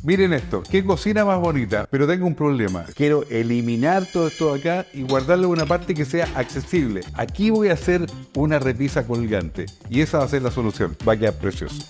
Miren esto, qué cocina más bonita, pero tengo un problema. Quiero eliminar todo esto de acá y guardarle una parte que sea accesible. Aquí voy a hacer una repisa colgante y esa va a ser la solución. Va a quedar precioso.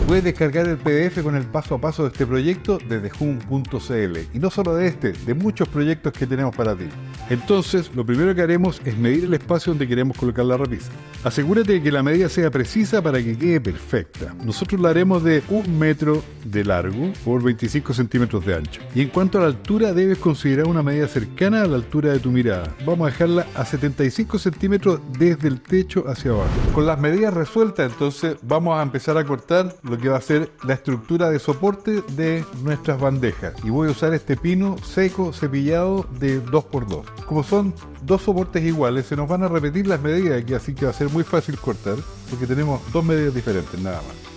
Puedes descargar el PDF con el paso a paso de este proyecto desde Joom.cl. Y no solo de este, de muchos proyectos que tenemos para ti. Entonces, lo primero que haremos es medir el espacio donde queremos colocar la repisa. Asegúrate de que la medida sea precisa para que quede perfecta. Nosotros la haremos de 1 metro de largo por 25 centímetros de ancho. Y en cuanto a la altura, debes considerar una medida cercana a la altura de tu mirada. Vamos a dejarla a 75 centímetros desde el techo hacia abajo. Con las medidas resueltas, entonces, vamos a empezar a cortar lo que va a ser la estructura de soporte de nuestras bandejas. Y voy a usar este pino seco cepillado de 2x2. Como son dos soportes iguales, se nos van a repetir las medidas aquí, así que va a ser muy fácil cortar, porque tenemos dos medidas diferentes, nada más.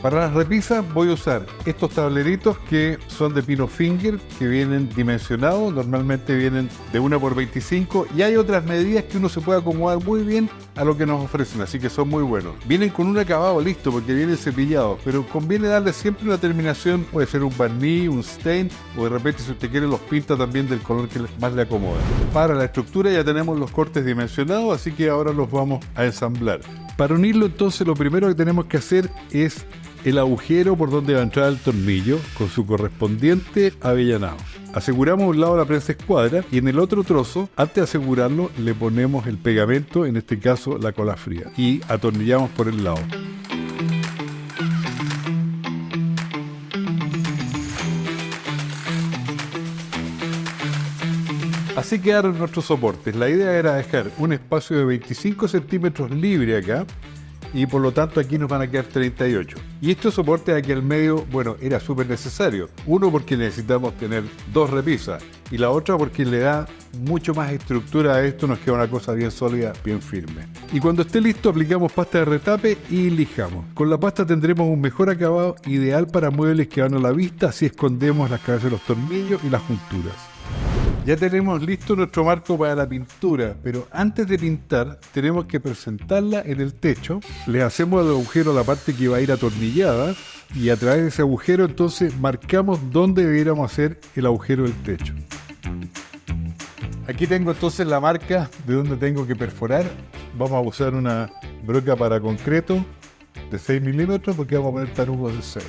Para las repisas voy a usar estos tableritos que son de pino finger, que vienen dimensionados, normalmente vienen de 1x25, y hay otras medidas que uno se puede acomodar muy bien a lo que nos ofrecen, así que son muy buenos. Vienen con un acabado listo porque vienen cepillados, pero conviene darle siempre una terminación, puede ser un barniz, un stain, o de repente si usted quiere los pinta también del color que más le acomoda. Para la estructura ya tenemos los cortes dimensionados, así que ahora los vamos a ensamblar. Para unirlo entonces lo primero que tenemos que hacer es el agujero por donde va a entrar el tornillo con su correspondiente avellanado. Aseguramos un lado la prensa escuadra y en el otro trozo, antes de asegurarlo, le ponemos el pegamento, en este caso la cola fría, y atornillamos por el lado. Así quedaron nuestros soportes. La idea era dejar un espacio de 25 centímetros libre acá, y por lo tanto aquí nos van a quedar 38. Y estos soportes aquí al medio, bueno, era súper necesario. Uno porque necesitamos tener dos repisas y la otra porque le da mucho más estructura a esto, nos queda una cosa bien sólida, bien firme. Y cuando esté listo aplicamos pasta de retape y lijamos. Con la pasta tendremos un mejor acabado ideal para muebles que van a la vista, así escondemos las cabezas de los tornillos y las junturas. Ya tenemos listo nuestro marco para la pintura, pero antes de pintar tenemos que presentarla en el techo. Le hacemos el agujero a la parte que va a ir atornillada y a través de ese agujero entonces marcamos dónde debiéramos hacer el agujero del techo. Aquí tengo entonces la marca de donde tengo que perforar. Vamos a usar una broca para concreto de 6 milímetros porque vamos a poner tarugos de 6.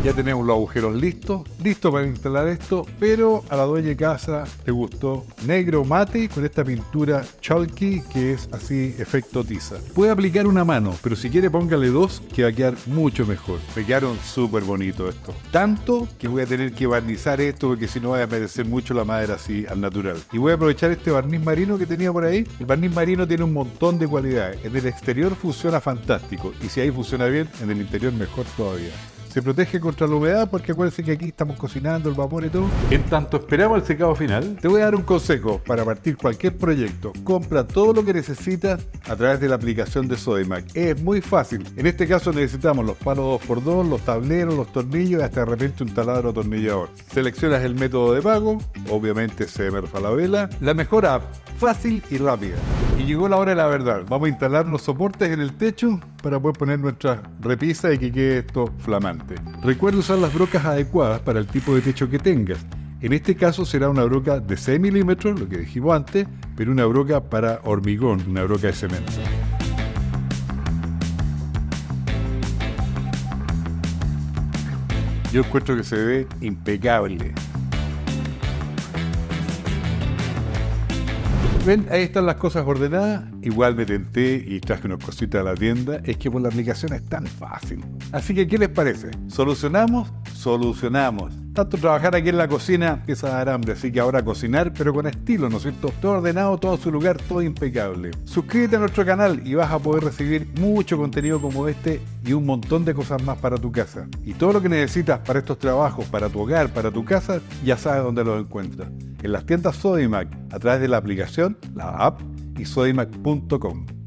Ya tenemos los agujeros listos para instalar esto, pero a la dueña de casa le gustó negro mate con esta pintura chalky que es así efecto tiza. Puede aplicar una mano, pero si quiere póngale dos que va a quedar mucho mejor. Me quedaron súper bonitos estos. Tanto que voy a tener que barnizar esto porque si no va a merecer mucho la madera así al natural. Y voy a aprovechar este barniz marino que tenía por ahí. El barniz marino tiene un montón de cualidades. En el exterior funciona fantástico y si ahí funciona bien, en el interior mejor todavía. Se protege contra la humedad porque acuérdense que aquí estamos cocinando el vapor y todo. En tanto esperamos el secado final, te voy a dar un consejo para partir cualquier proyecto. Compra todo lo que necesitas a través de la aplicación de Sodimac. Es muy fácil. En este caso necesitamos los palos 2x2, los tableros, los tornillos y hasta de repente un taladro atornillador. Seleccionas el método de pago, obviamente CMR Falabella, la mejor app, fácil y rápida. Y llegó la hora de la verdad. Vamos a instalar los soportes en el techo para poder poner nuestra repisa y que quede esto flamante. Recuerda usar las brocas adecuadas para el tipo de techo que tengas. En este caso será una broca de 6 milímetros, lo que dijimos antes, pero una broca para hormigón, una broca de cemento. Yo encuentro que se ve impecable. ¿Ven? Ahí están las cosas ordenadas. Igual me tenté y traje unas cositas a la tienda. Es que por la aplicación es tan fácil. Así que, ¿qué les parece? ¿Solucionamos? Solucionamos. Tanto trabajar aquí en la cocina que es a dar hambre. Así que ahora cocinar, pero con estilo, ¿no es cierto? Todo ordenado, todo a su lugar, todo impecable. Suscríbete a nuestro canal y vas a poder recibir mucho contenido como este y un montón de cosas más para tu casa. Y todo lo que necesitas para estos trabajos, para tu hogar, para tu casa, ya sabes dónde lo encuentras. En las tiendas Sodimac, a través de la aplicación, la app y sodimac.com.